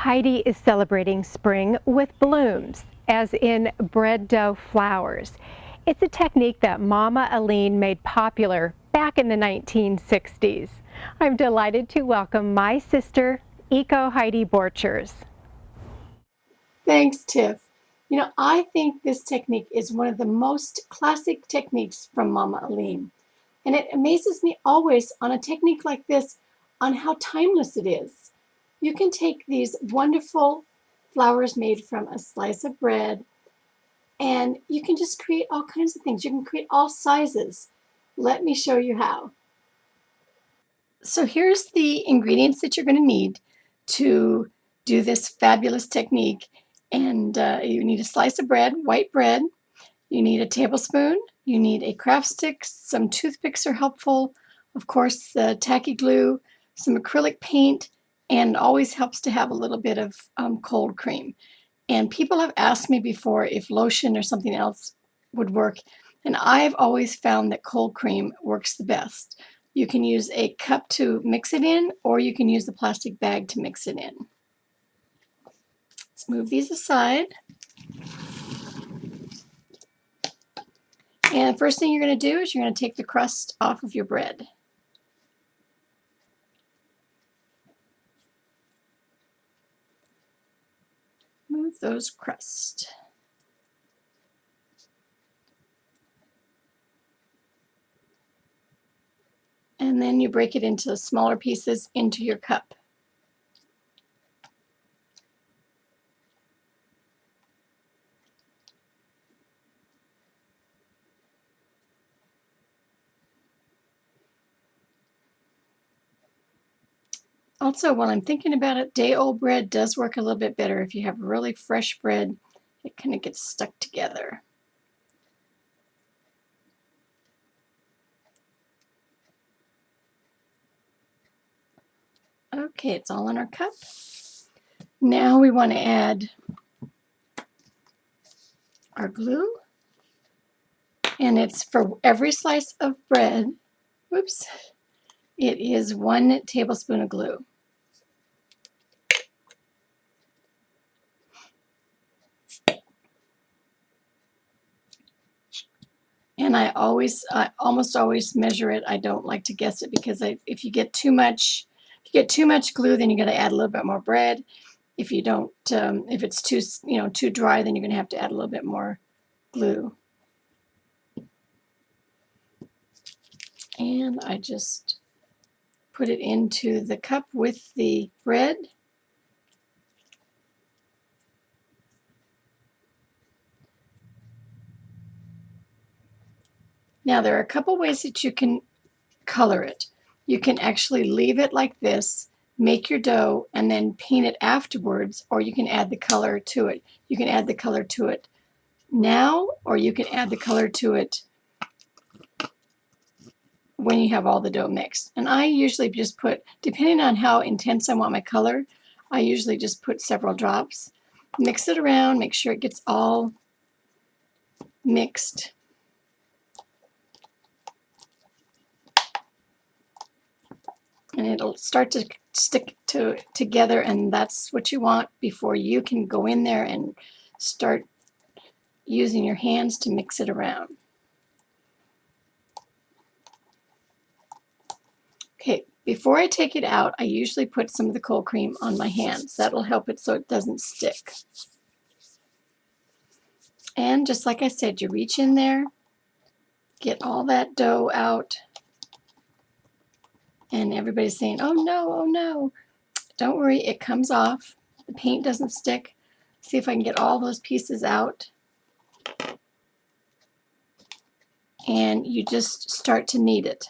Heidi is celebrating spring with blooms, as in bread dough flowers. It's a technique that Mama Aline made popular back in the 1960s. I'm delighted to welcome my sister, EcoHeidi Borchers. Thanks, Tiff. I think this technique is one of the most classic techniques from Mama Aline. And it amazes me always on a technique like this on how timeless it is. You can take these wonderful flowers made from a slice of bread and you can just create all kinds of things. You can create all sizes. Let me show you how. So here's the ingredients that you're going to need to do this fabulous technique. And you need a slice of bread, white bread. You need a tablespoon. You need a craft stick. Some toothpicks are helpful. Of course, the tacky glue, some acrylic paint, and always helps to have a little bit of cold cream. And people have asked me before if lotion or something else would work. And I've always found that cold cream works the best. You can use a cup to mix it in, or you can use the plastic bag to mix it in. Let's move these aside. And the first thing you're going to do is you're going to take the crust off of your bread. Move those crusts. And then you break it into smaller pieces into your cup. Also, while I'm thinking about it, day-old bread does work a little bit better. If you have really fresh bread, it kind of gets stuck together. Okay, it's all in our cup. Now we want to add our glue. And it's for every slice of bread, whoops, it is 1 tablespoon of glue. And I almost always measure it. I don't like to guess it because if you get too much glue, then you got to add a little bit more bread. If you don't, if it's too dry, then you're going to have to add a little bit more glue. And I just put it into the cup with the bread. Now there are a couple ways that you can color it. You can actually leave it like this, make your dough, and then paint it afterwards, or you can add the color to it. You can add the color to it now, or you can add the color to it when you have all the dough mixed. And I usually just put, depending on how intense I want my color, I usually just put several drops. Mix it around, make sure it gets all mixed. And it'll start to stick together, and that's what you want before you can go in there and start using your hands to mix it around. Okay, before I take it out, I usually put some of the cold cream on my hands. That'll help it so it doesn't stick. And just like I said, you reach in there, get all that dough out. And everybody's saying, oh no, oh no. Don't worry, it comes off. The paint doesn't stick. See if I can get all those pieces out. And you just start to knead it.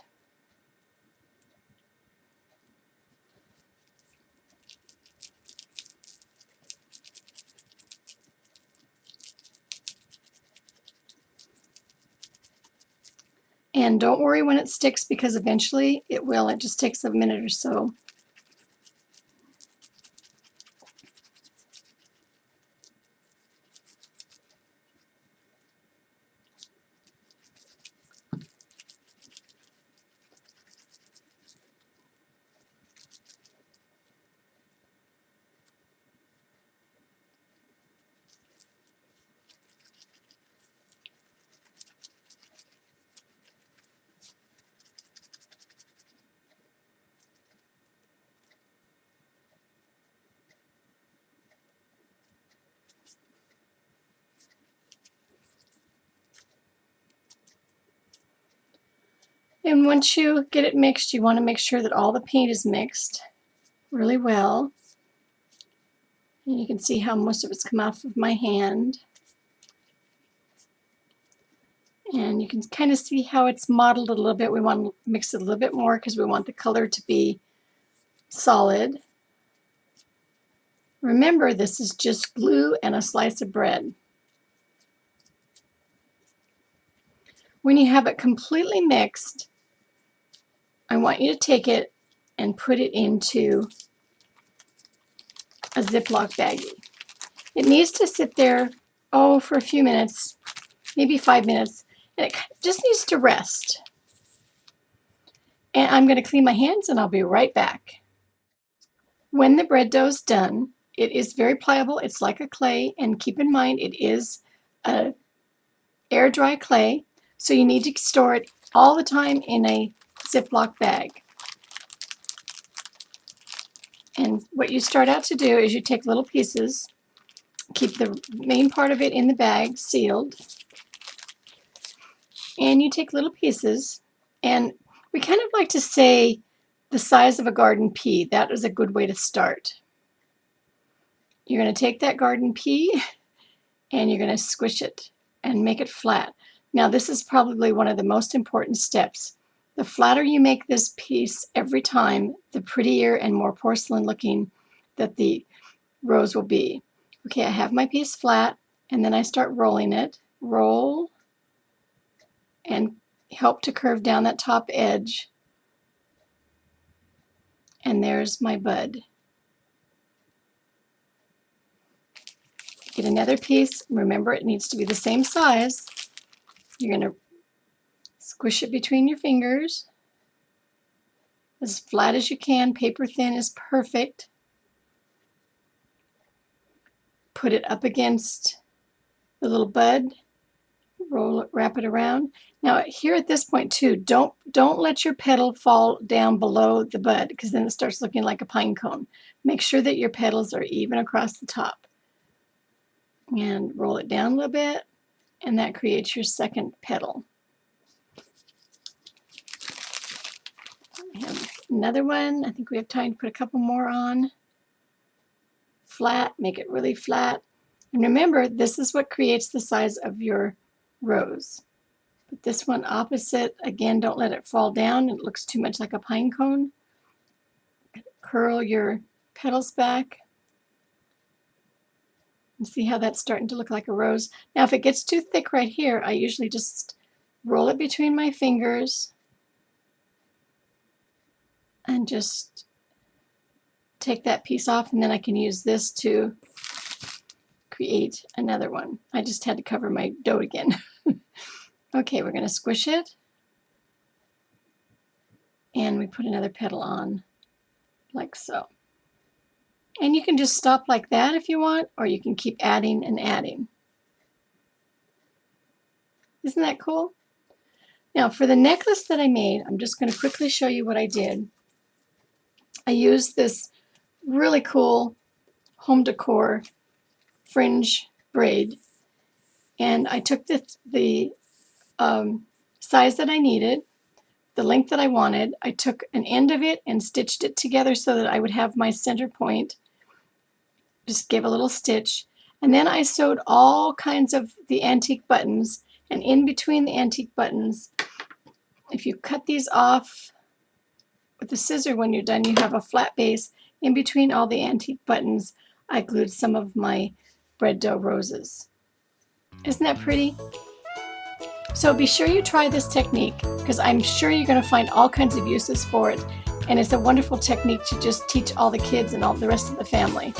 And don't worry when it sticks, because eventually it will. It just takes a minute or so. And once you get it mixed, you want to make sure that all the paint is mixed really well. And you can see how most of it's come off of my hand. And you can kind of see how it's mottled a little bit. We want to mix it a little bit more because we want the color to be solid. Remember, this is just glue and a slice of bread. When you have it completely mixed, I want you to take it and put it into a Ziploc baggie. It needs to sit there, for a few minutes, maybe 5 minutes, and it just needs to rest. And I'm going to clean my hands and I'll be right back. When the bread dough is done, it is very pliable. It's like a clay, and keep in mind it is a air dry clay, so you need to store it all the time in a Ziploc bag. And what you start out to do is you take little pieces, keep the main part of it in the bag sealed, and you take little pieces, and we kind of like to say the size of a garden pea. That is a good way to start. You're going to take that garden pea and you're going to squish it and make it flat. Now this is probably one of the most important steps. The flatter you make this piece every time, the prettier and more porcelain looking that the rose will be. Okay, I have my piece flat, and then I start rolling it. Roll and help to curve down that top edge. And there's my bud. Get another piece. Remember, it needs to be the same size. You're going to squish it between your fingers as flat as you can. Paper thin is perfect. Put it up against the little bud. Roll it, wrap it around. Now here at this point too, don't let your petal fall down below the bud, because then it starts looking like a pine cone. Make sure that your petals are even across the top. And roll it down a little bit, and that creates your second petal. We have another one. I think we have time to put a couple more on. Flat, make it really flat. And remember, this is what creates the size of your rose. Put this one opposite. Again, don't let it fall down. It looks too much like a pine cone. Curl your petals back. And see how that's starting to look like a rose. Now, if it gets too thick right here, I usually just roll it between my fingers and just take that piece off, and then I can use this to create another one. I just had to cover my dough again. Okay, we're going to squish it, and we put another petal on like so. And you can just stop like that if you want, or you can keep adding and adding. Isn't that cool? Now for the necklace that I made, I'm just going to quickly show you what I did. I used this really cool home decor fringe braid, and I took the size that I needed, the length that I wanted. I took an end of it and stitched it together so that I would have my center point. Just give a little stitch, and then I sewed all kinds of the antique buttons, and in between the antique buttons, if you cut these off with a scissor when you're done, you have a flat base. In between all the antique buttons, I glued some of my bread dough roses. Isn't that pretty? So be sure you try this technique, because I'm sure you're going to find all kinds of uses for it, and it's a wonderful technique to just teach all the kids and all the rest of the family.